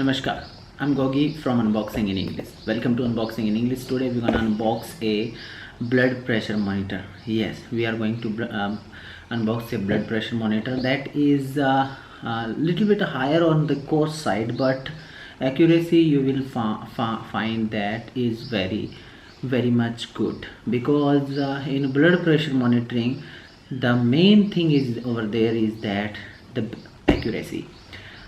Namaskar, I'm Gogi from Unboxing in English. Welcome to Unboxing in English. Today we're gonna unbox a blood pressure monitor. Yes, we are going to unbox a blood pressure monitor that is a little bit higher on the cost side, but accuracy you will find that is very much good, because in blood pressure monitoring the main thing is over there is that the accuracy.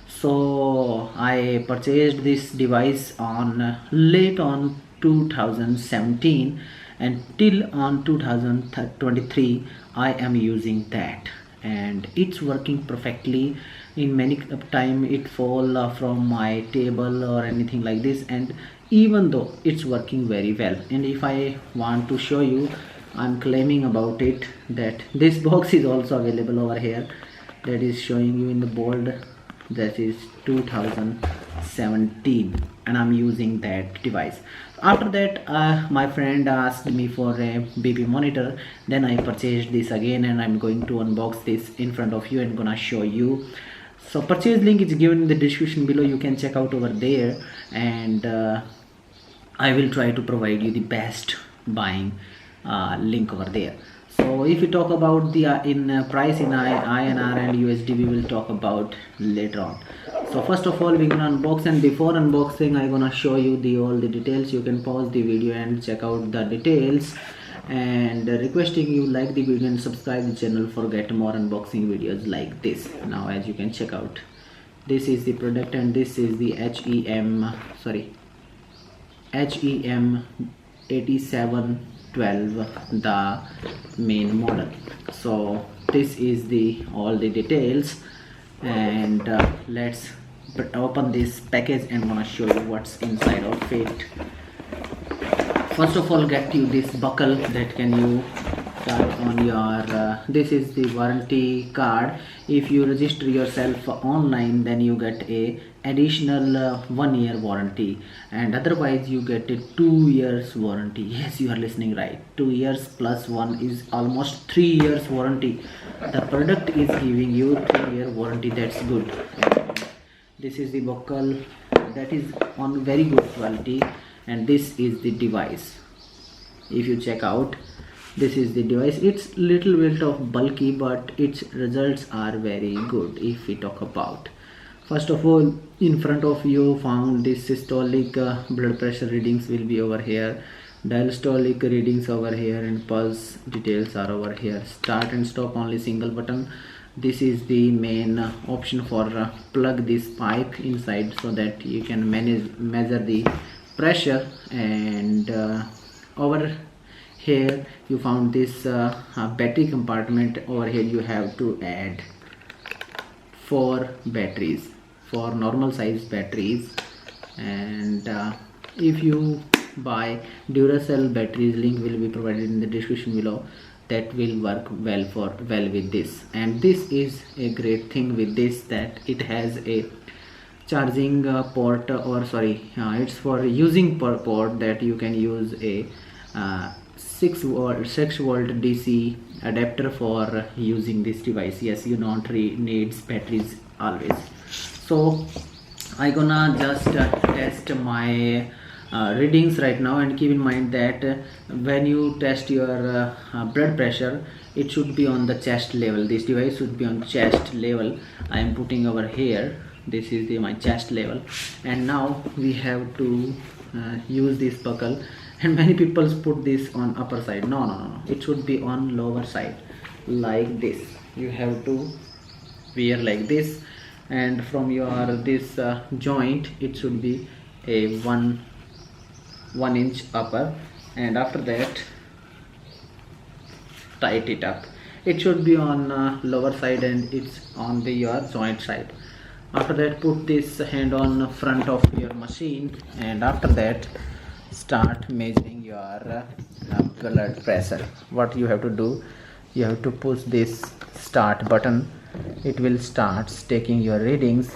So I purchased this device on late on 2017, and till on 2023 I am using that, and it's working perfectly. In many time it fall from my table or anything like this, and even though it's working very well. And if I want to show you, I'm claiming about it that this box is also available over here, that is showing you in the bold, that is 2017, and I'm using that device. After that my friend asked me for a BP monitor, then I purchased this again, and I'm going to unbox this in front of you and gonna show you. So purchase link is given in the description below, you can check out over there, and I will try to provide you the best buying link over there. So if we talk about the price in INR and USD, we will talk about later on. So first of all we're gonna unbox, and before unboxing I'm gonna show you all the details. You can pause the video and check out the details, and requesting you like the video and subscribe the channel for get more unboxing videos like this. Now as you can check out, this is the product, and this is the HEM 8712, the main model. So this is all the details, and let's open this package and gonna show you what's inside of it. First of all, get you this buckle that can you start on your this is the warranty card. If you register yourself online, then you get a additional 1 year warranty, and otherwise you get a 2 years warranty. Yes, you are listening right, 2 years plus 1 is almost 3 years warranty. The product is giving you 3-year warranty. That's good. And this is the buckle, that is on very good quality, and this is the device. If you check out, this is the device. It's little bit of bulky, but its results are very good. If we talk about, first of all, in front of you found this systolic blood pressure readings will be over here, diastolic readings over here, and pulse details are over here. Start and stop only single button. This is the main option for plug this pipe inside, so that you can measure the pressure. And over here you found this battery compartment. Over here you have to add 4 batteries, 4 normal size batteries, and if you buy Duracell batteries, link will be provided in the description below, that will work well with this. And this is a great thing with this, that it has a charging port, or it's for using port, that you can use a 6 volt DC adapter for using this device. Yes, you don't needs batteries always. So I gonna just test my readings right now, and keep in mind that when you test your blood pressure, it should be on the chest level. This device should be on chest level. I am putting over here, this is my chest level. And now we have to use this buckle, and many people put this on upper side. No, it should be on lower side, like this. You have to wear like this, and from your this joint it should be a 1 inch upper, and after that tight it up. It should be on lower side, and it's on your joint side. After that, put this hand on front of your machine, and after that start measuring your blood pressure. What you have to do, you have to push this start button. It will start taking your readings.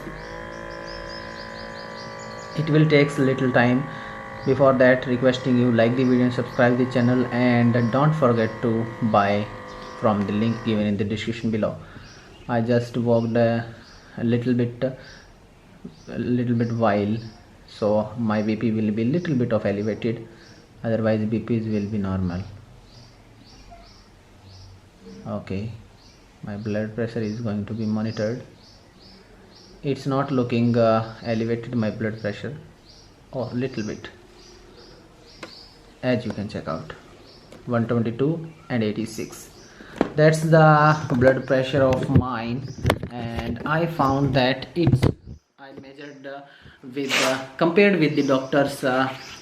It will take a little time. Before that, requesting you like the video and subscribe the channel, and don't forget to buy from the link given in the description below. I just walked a little bit a little bit while, so my BP will be little bit of elevated, otherwise BPs will be normal. Okay, my blood pressure is going to be monitored. It's not looking elevated, my blood pressure, or little bit, as you can check out, 122 and 86. That's the blood pressure of mine, and I found that I measured with compared with the doctor's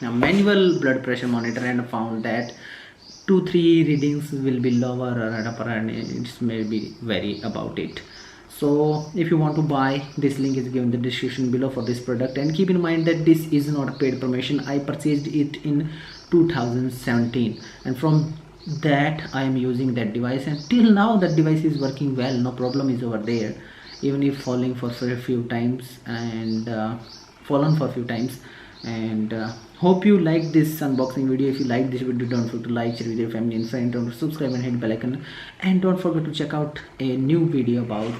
manual blood pressure monitor, and found that 2-3 readings will be lower or upper, and it may be vary about it. So if you want to buy, this link is given in the description below for this product, and keep in mind that this is not a paid promotion. I purchased it in 2017, and from that I am using that device, and till now that device is working well, no problem is over there, even if falling for a few times, and fallen for a few times. And hope you like this unboxing video. If you like this video, don't forget to like, share with your family and friends, don't subscribe and hit bell icon, and don't forget to check out a new video about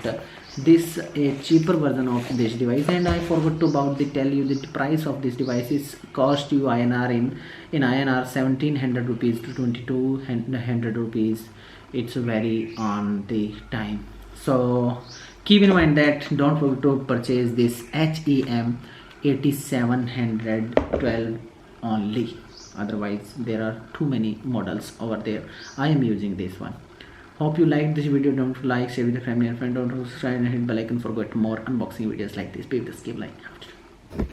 this a cheaper version of this device. And I forgot to tell you that the price of this device is cost you INR in INR 1700 rupees to 2200 rupees. It's very on the time, so keep in mind that. Don't forget to purchase this HEM 8712 only, otherwise there are too many models over there. I am using this one. Hope you liked this video. Don't like, share with your family and friends, don't subscribe and hit bell icon for more unboxing videos like this. Please keep like.